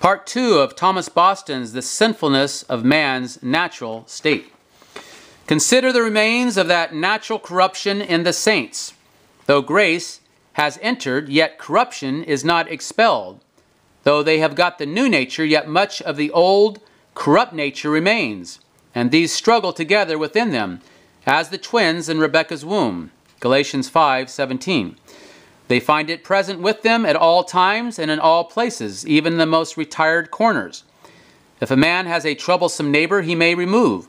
Part 2 of Thomas Boston's The Sinfulness of Man's Natural State. Consider the remains of that natural corruption in the saints. Though grace has entered, yet corruption is not expelled. Though they have got the new nature, yet much of the old corrupt nature remains, and these struggle together within them, as the twins in Rebekah's womb. Galatians 5:17. They find it present with them at all times and in all places, even the most retired corners. If a man has a troublesome neighbor, he may remove.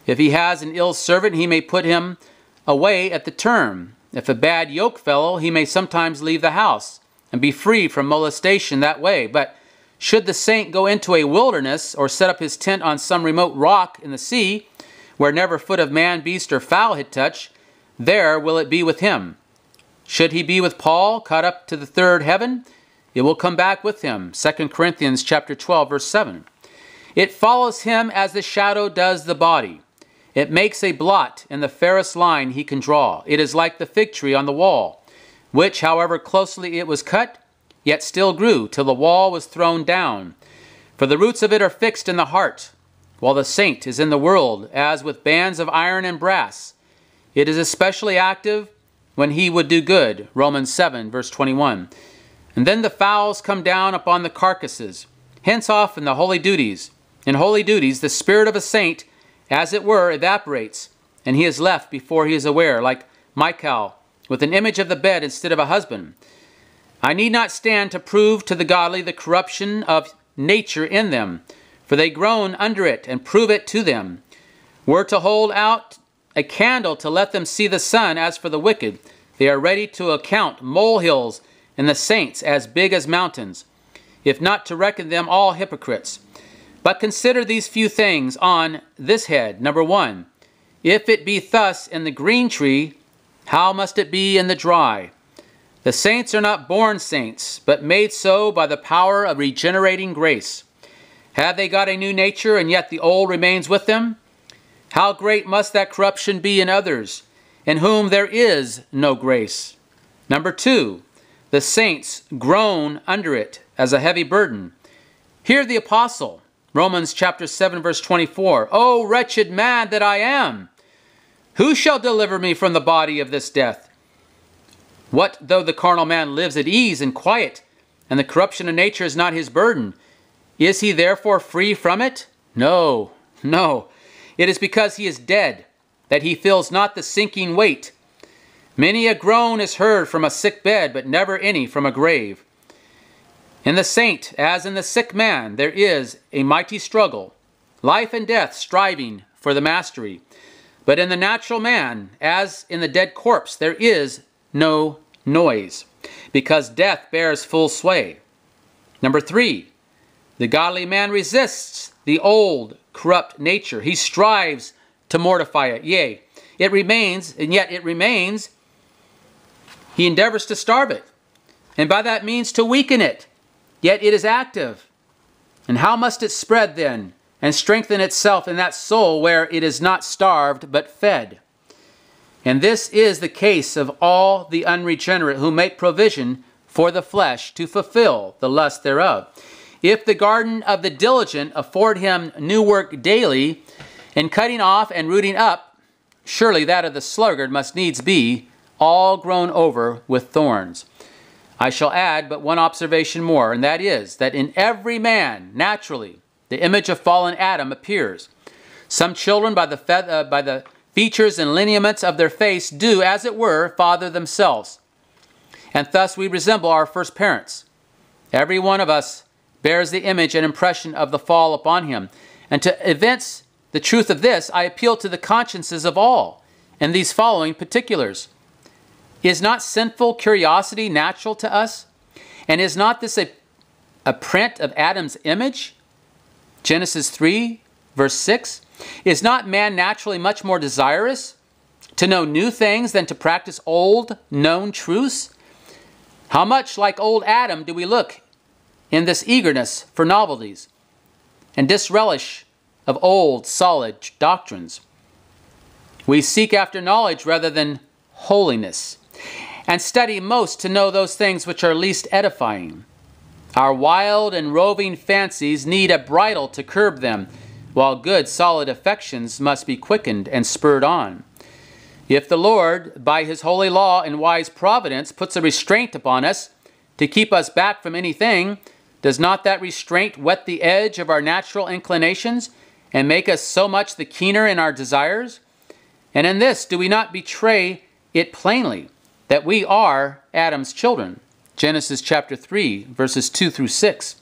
If he has an ill servant, he may put him away at the term. If a bad yoke fellow, he may sometimes leave the house and be free from molestation that way. But should the saint go into a wilderness or set up his tent on some remote rock in the sea, where never foot of man, beast, or fowl had touched, there will it be with him. Should he be with Paul, caught up to the third heaven, it will come back with him. 2 Corinthians chapter 12, verse 7. It follows him as the shadow does the body. It makes a blot in the fairest line he can draw. It is like the fig tree on the wall, which, however closely it was cut, yet still grew till the wall was thrown down. For the roots of it are fixed in the heart, while the saint is in the world, as with bands of iron and brass. It is especially active when he would do good. Romans 7, verse 21. And then the fowls come down upon the carcasses. Hence off in holy duties, the spirit of a saint, as it were, evaporates, and he is left before he is aware, like Michal, with an image of the bed instead of a husband. I need not stand to prove to the godly the corruption of nature in them, for they groan under it, and prove it to them. Were to hold out a candle to let them see the sun. As for the wicked, they are ready to account molehills in the saints as big as mountains, if not to reckon them all hypocrites. But consider these few things on this head. Number 1, if it be thus in the green tree, how must it be in the dry? The saints are not born saints, but made so by the power of regenerating grace. Have they got a new nature, and yet the old remains with them? How great must that corruption be in others, in whom there is no grace? Number 2, the saints groan under it as a heavy burden. Hear the apostle, Romans chapter 7, verse 24. O wretched man that I am! Who shall deliver me from the body of this death? What though the carnal man lives at ease and quiet, and the corruption of nature is not his burden? Is he therefore free from it? No, no. It is because he is dead, that he feels not the sinking weight. Many a groan is heard from a sick bed, but never any from a grave. In the saint, as in the sick man, there is a mighty struggle, life and death striving for the mastery. But in the natural man, as in the dead corpse, there is no noise, because death bears full sway. Number 3, the godly man resists the old corrupt nature. He strives to mortify it. Yea, it remains, and yet it remains. He endeavors to starve it, and by that means to weaken it. Yet it is active. And how must it spread then, and strengthen itself in that soul where it is not starved, but fed? And this is the case of all the unregenerate who make provision for the flesh to fulfill the lust thereof. If the garden of the diligent afford him new work daily, in cutting off and rooting up, surely that of the sluggard must needs be all grown over with thorns. I shall add but one observation more, and that is, that in every man, naturally, the image of fallen Adam appears. Some children, by the features and lineaments of their face, do, as it were, father themselves. And thus we resemble our first parents. Every one of us bears the image and impression of the fall upon him. And to evince the truth of this, I appeal to the consciences of all in these following particulars. Is not sinful curiosity natural to us? And is not this a print of Adam's image? Genesis 3, verse 6. Is not man naturally much more desirous to know new things than to practice old, known truths? How much like old Adam do we look in this eagerness for novelties and disrelish of old, solid doctrines? We seek after knowledge rather than holiness, and study most to know those things which are least edifying. Our wild and roving fancies need a bridle to curb them, while good, solid affections must be quickened and spurred on. If the Lord, by his holy law and wise providence, puts a restraint upon us to keep us back from anything, does not that restraint whet the edge of our natural inclinations and make us so much the keener in our desires? And in this do we not betray it plainly, that we are Adam's children? Genesis chapter 3, verses 2 through 6.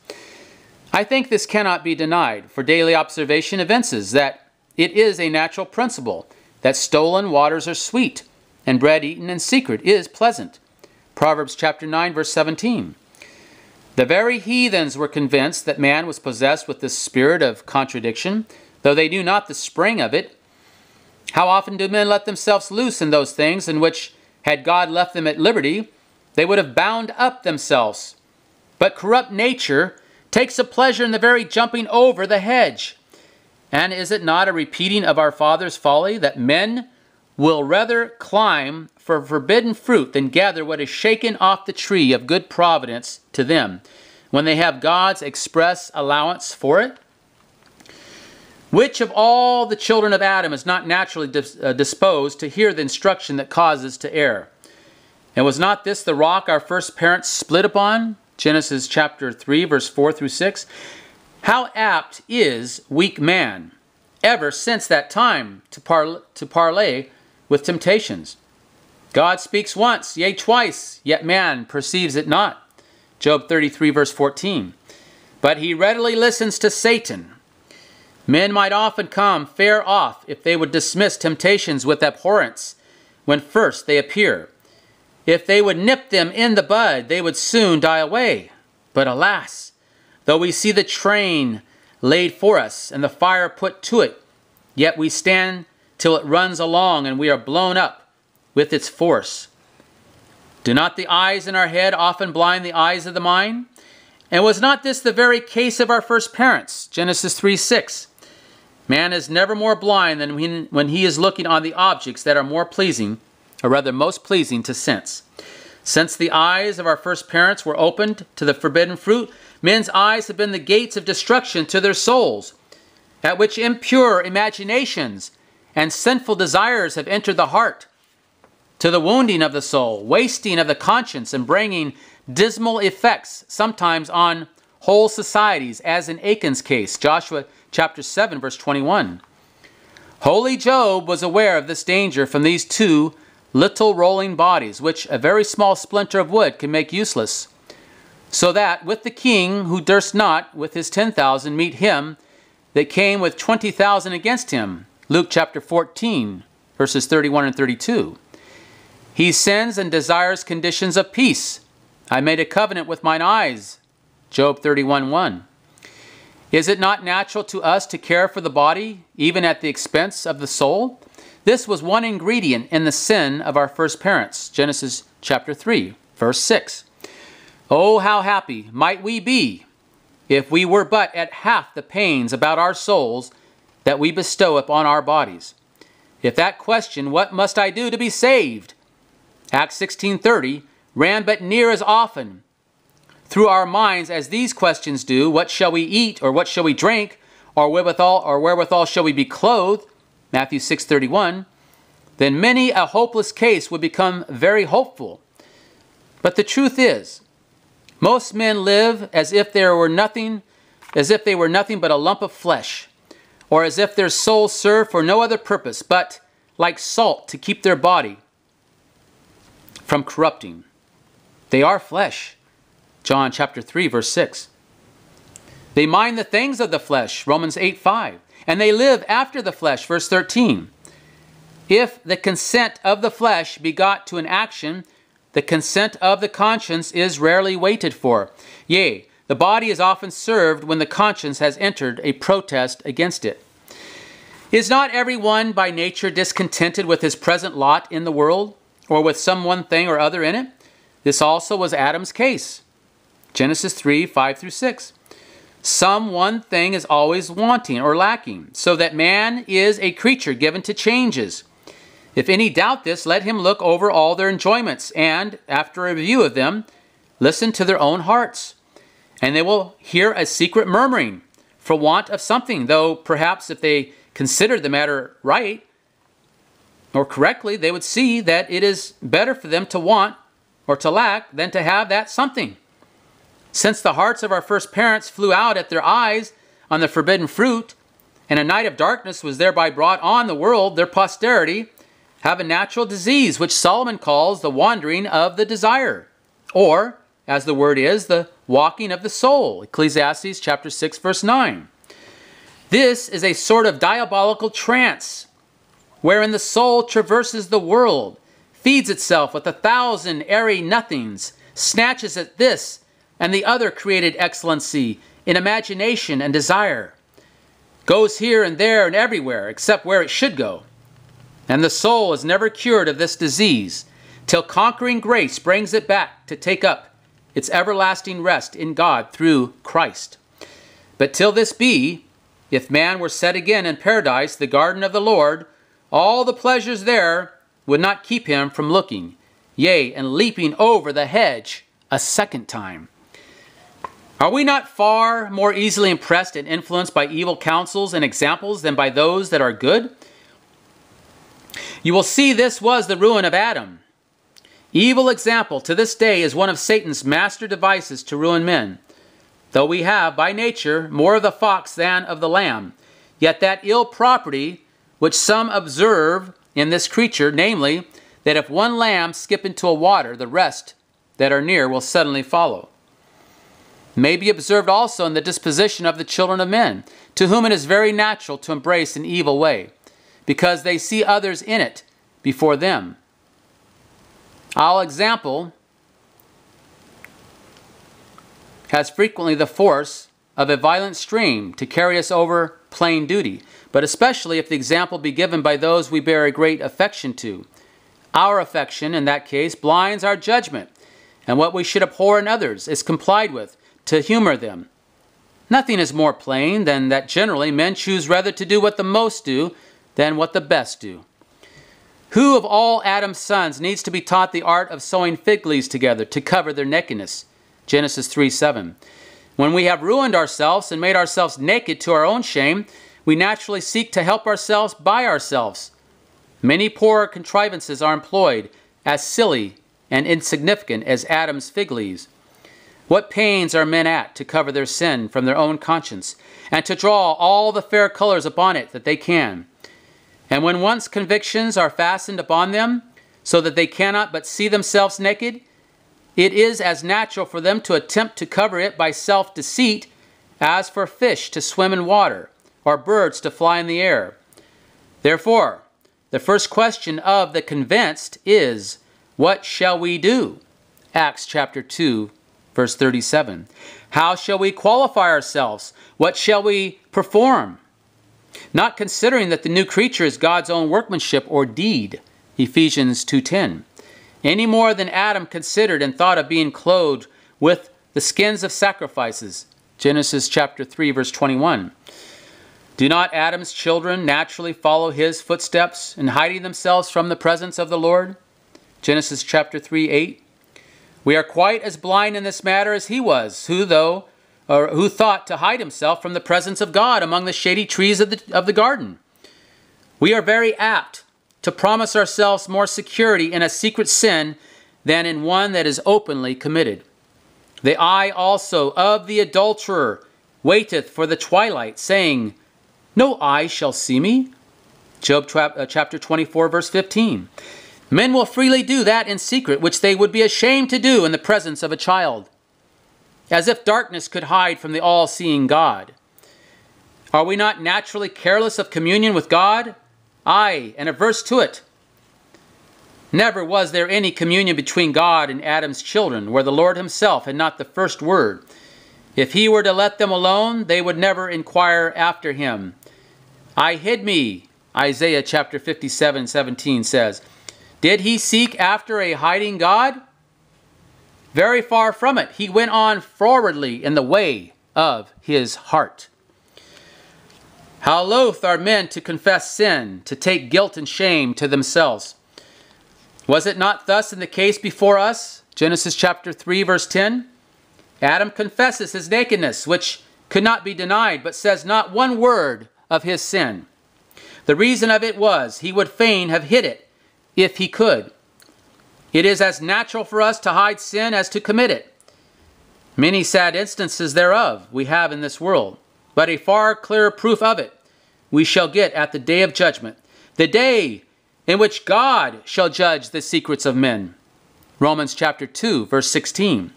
I think this cannot be denied, for daily observation evinces that it is a natural principle that stolen waters are sweet, and bread eaten in secret is pleasant. Proverbs chapter 9, verse 17. The very heathens were convinced that man was possessed with this spirit of contradiction, though they knew not the spring of it. How often do men let themselves loose in those things in which, had God left them at liberty, they would have bound up themselves? But corrupt nature takes a pleasure in the very jumping over the hedge. And is it not a repeating of our father's folly that men will rather climb for forbidden fruit than gather what is shaken off the tree of good providence to them, when they have God's express allowance for it? Which of all the children of Adam is not naturally disposed to hear the instruction that causes to err? And was not this the rock our first parents split upon? Genesis chapter 3, verse 4 through 6. How apt is weak man, ever since that time, to parley with temptations. God speaks once, yea twice, yet man perceives it not. Job 33, verse 14. But he readily listens to Satan. Men might often come fair off if they would dismiss temptations with abhorrence when first they appear. If they would nip them in the bud, they would soon die away. But alas, though we see the train laid for us and the fire put to it, yet we stand till it runs along and we are blown up with its force. Do not the eyes in our head often blind the eyes of the mind? And was not this the very case of our first parents? Genesis 3:6. Man is never more blind than when he is looking on the objects that are more pleasing, or rather most pleasing to sense. Since the eyes of our first parents were opened to the forbidden fruit, men's eyes have been the gates of destruction to their souls, at which impure imaginations and sinful desires have entered the heart, to the wounding of the soul, wasting of the conscience, and bringing dismal effects sometimes on whole societies, as in Achan's case, Joshua chapter 7, verse 21. Holy Job was aware of this danger from these two little rolling bodies, which a very small splinter of wood can make useless, so that with the king who durst not with his 10,000 meet him that came with 20,000 against him, Luke chapter 14, verses 31 and 32. He sends and desires conditions of peace. I made a covenant with mine eyes, Job 31:1. Is it not natural to us to care for the body, even at the expense of the soul? This was one ingredient in the sin of our first parents, Genesis chapter 3, verse 6. Oh, how happy might we be if we were but at half the pains about our souls that we bestow upon our bodies. If that question, what must I do to be saved? Acts 16:30 ran but near as often through our minds as these questions do. What shall we eat, or what shall we drink, or wherewithal shall we be clothed? Matthew 6:31. Then many a hopeless case would become very hopeful. But the truth is, most men live as if they were nothing but a lump of flesh, or as if their souls serve for no other purpose but, like salt, to keep their body from corrupting. They are flesh. John chapter 3, verse 6. They mind the things of the flesh, Romans 8:5. And they live after the flesh, verse 13. If the consent of the flesh be got to an action, the consent of the conscience is rarely waited for. Yea, the body is often served when the conscience has entered a protest against it. Is not every one by nature discontented with his present lot in the world, or with some one thing or other in it? This also was Adam's case. Genesis 3, 5 through 6. Some one thing is always wanting or lacking, so that man is a creature given to changes. If any doubt this, let him look over all their enjoyments, and, after a review of them, listen to their own hearts. And they will hear a secret murmuring for want of something, though perhaps if they considered the matter right or correctly, they would see that it is better for them to want or to lack than to have that something. Since the hearts of our first parents flew out at their eyes on the forbidden fruit, and a night of darkness was thereby brought on the world, their posterity have a natural disease, which Solomon calls the wandering of the desire, or, as the word is, the walking of the soul. Ecclesiastes chapter 6, verse 9. This is a sort of diabolical trance, wherein the soul traverses the world, feeds itself with 1,000 airy nothings, snatches at this and the other created excellency in imagination and desire, goes here and there and everywhere except where it should go. And the soul is never cured of this disease till conquering grace brings it back to take up its everlasting rest in God through Christ. But till this be, if man were set again in paradise, the garden of the Lord, all the pleasures there would not keep him from looking, yea, and leaping over the hedge a second time. Are we not far more easily impressed and influenced by evil counsels and examples than by those that are good? You will see this was the ruin of Adam. Evil example to this day is one of Satan's master devices to ruin men. Though we have, by nature, more of the fox than of the lamb, yet that ill property which some observe in this creature, namely, that if one lamb skip into a water, the rest that are near will suddenly follow, may be observed also in the disposition of the children of men, to whom it is very natural to embrace an evil way, because they see others in it before them. Our example has frequently the force of a violent stream to carry us over plain duty, but especially if the example be given by those we bear a great affection to. Our affection, in that case, blinds our judgment, and what we should abhor in others is complied with, to humor them. Nothing is more plain than that generally men choose rather to do what the most do than what the best do. Who of all Adam's sons needs to be taught the art of sewing fig leaves together to cover their nakedness? Genesis 3:7. When we have ruined ourselves and made ourselves naked to our own shame, we naturally seek to help ourselves by ourselves. Many poor contrivances are employed, as silly and insignificant as Adam's fig leaves. What pains are men at to cover their sin from their own conscience, and to draw all the fair colors upon it that they can. And when once convictions are fastened upon them, so that they cannot but see themselves naked, it is as natural for them to attempt to cover it by self-deceit as for fish to swim in water, or birds to fly in the air. Therefore, the first question of the convinced is, what shall we do? Acts chapter 2, verse 37. How shall we qualify ourselves? What shall we perform? Not considering that the new creature is God's own workmanship or deed, Ephesians 2:10. Any more than Adam considered and thought of being clothed with the skins of sacrifices, Genesis chapter 3, verse 21. Do not Adam's children naturally follow his footsteps in hiding themselves from the presence of the Lord? Genesis chapter 3:8. We are quite as blind in this matter as he was, who thought to hide himself from the presence of God among the shady trees of the garden. We are very apt to promise ourselves more security in a secret sin than in one that is openly committed. The eye also of the adulterer waiteth for the twilight, saying, no eye shall see me. Job chapter 24, verse 15. Men will freely do that in secret which they would be ashamed to do in the presence of a child, as if darkness could hide from the all-seeing God. Are we not naturally careless of communion with God? Aye, and averse to it. Never was there any communion between God and Adam's children where the Lord himself had not the first word. If he were to let them alone, they would never inquire after him. I hid me, Isaiah chapter 57:17 says. Did he seek after a hiding God? Very far from it. He went on forwardly in the way of his heart. How loath are men to confess sin, to take guilt and shame to themselves. Was it not thus in the case before us? Genesis chapter 3, verse 10. Adam confesses his nakedness, which could not be denied, but says not one word of his sin. The reason of it was he would fain have hid it if he could. It is as natural for us to hide sin as to commit it. Many sad instances thereof we have in this world, but a far clearer proof of it we shall get at the day of judgment, the day in which God shall judge the secrets of men. Romans chapter 2, verse 16.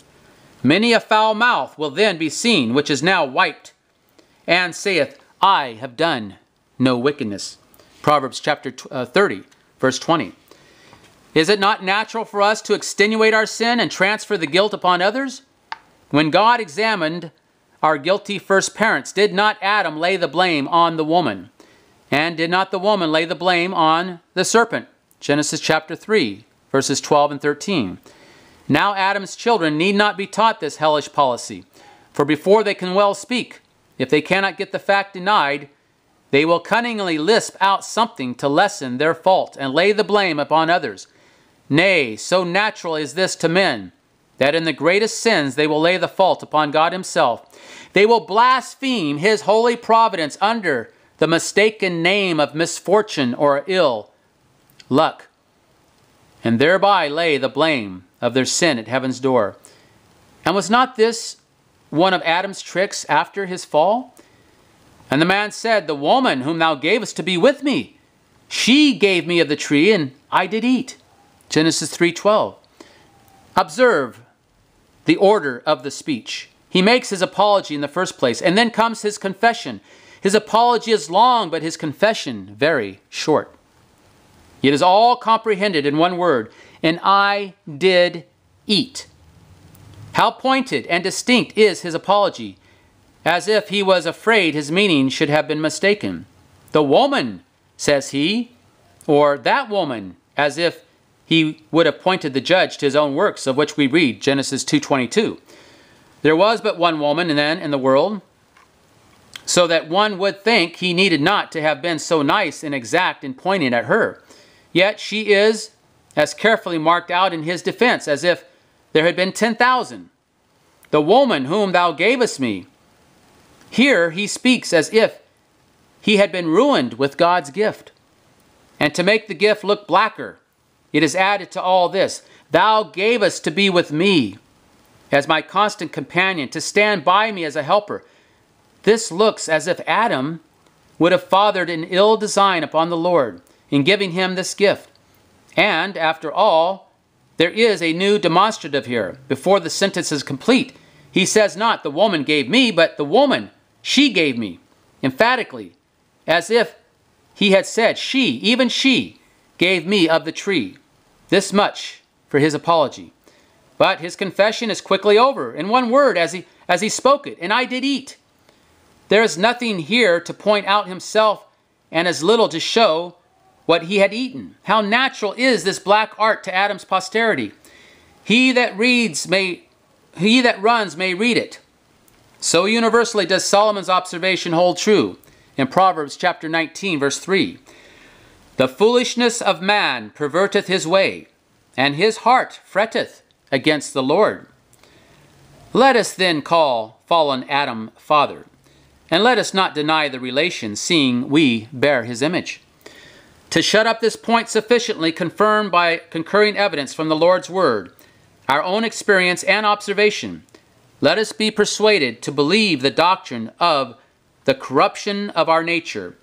Many a foul mouth will then be seen, which is now wiped, and saith, I have done no wickedness. Proverbs chapter 30, verse 20. Is it not natural for us to extenuate our sin and transfer the guilt upon others? When God examined our guilty first parents, did not Adam lay the blame on the woman? And did not the woman lay the blame on the serpent? Genesis chapter 3, verses 12 and 13. Now Adam's children need not be taught this hellish policy, for before they can well speak, if they cannot get the fact denied, they will cunningly lisp out something to lessen their fault and lay the blame upon others. Nay, so natural is this to men, that in the greatest sins they will lay the fault upon God himself. They will blaspheme his holy providence under the mistaken name of misfortune or ill luck, and thereby lay the blame of their sin at heaven's door. And was not this one of Adam's tricks after his fall? And the man said, the woman whom thou gavest to be with me, she gave me of the tree, and I did eat. Genesis 3:12. Observe the order of the speech. He makes his apology in the first place, and then comes his confession. His apology is long, but his confession very short. It is all comprehended in one word, and I did eat. How pointed and distinct is his apology, as if he was afraid his meaning should have been mistaken. The woman, says he, or that woman, as if he would have pointed the judge to his own works, of which we read, Genesis 2:22. There was but one woman then in the world, so that one would think he needed not to have been so nice and exact in pointing at her. Yet she is as carefully marked out in his defense as if there had been 10,000. The woman whom thou gavest me. Here he speaks as if he had been ruined with God's gift. And to make the gift look blacker, it is added to all this, thou gavest to be with me as my constant companion, to stand by me as a helper. This looks as if Adam would have fathered an ill design upon the Lord in giving him this gift. And, after all, there is a new demonstrative here. Before the sentence is complete, he says not, the woman gave me, but the woman, she gave me, emphatically, as if he had said, she, even she, gave me of the tree. This much for his apology. But his confession is quickly over, in one word, as he spoke it, and I did eat. There is nothing here to point out himself, and as little to show what he had eaten. How natural is this black art to Adam's posterity. He that runs may read it. So universally does Solomon's observation hold true in Proverbs chapter 19, verse 3. The foolishness of man perverteth his way, and his heart fretteth against the Lord. Let us then call fallen Adam father, and let us not deny the relation, seeing we bear his image. To shut up this point sufficiently confirmed by concurring evidence from the Lord's word, our own experience and observation, let us be persuaded to believe the doctrine of the corruption of our nature,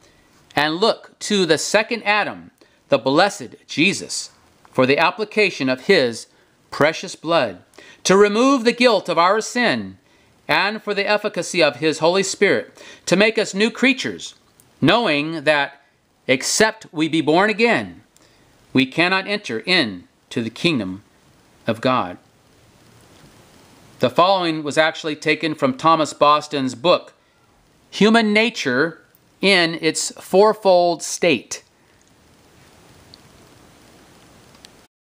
and look to the second Adam, the blessed Jesus, for the application of his precious blood, to remove the guilt of our sin, and for the efficacy of his Holy Spirit, to make us new creatures, knowing that except we be born again, we cannot enter into the kingdom of God. The following was actually taken from Thomas Boston's book, Human Nature in its Fourfold State.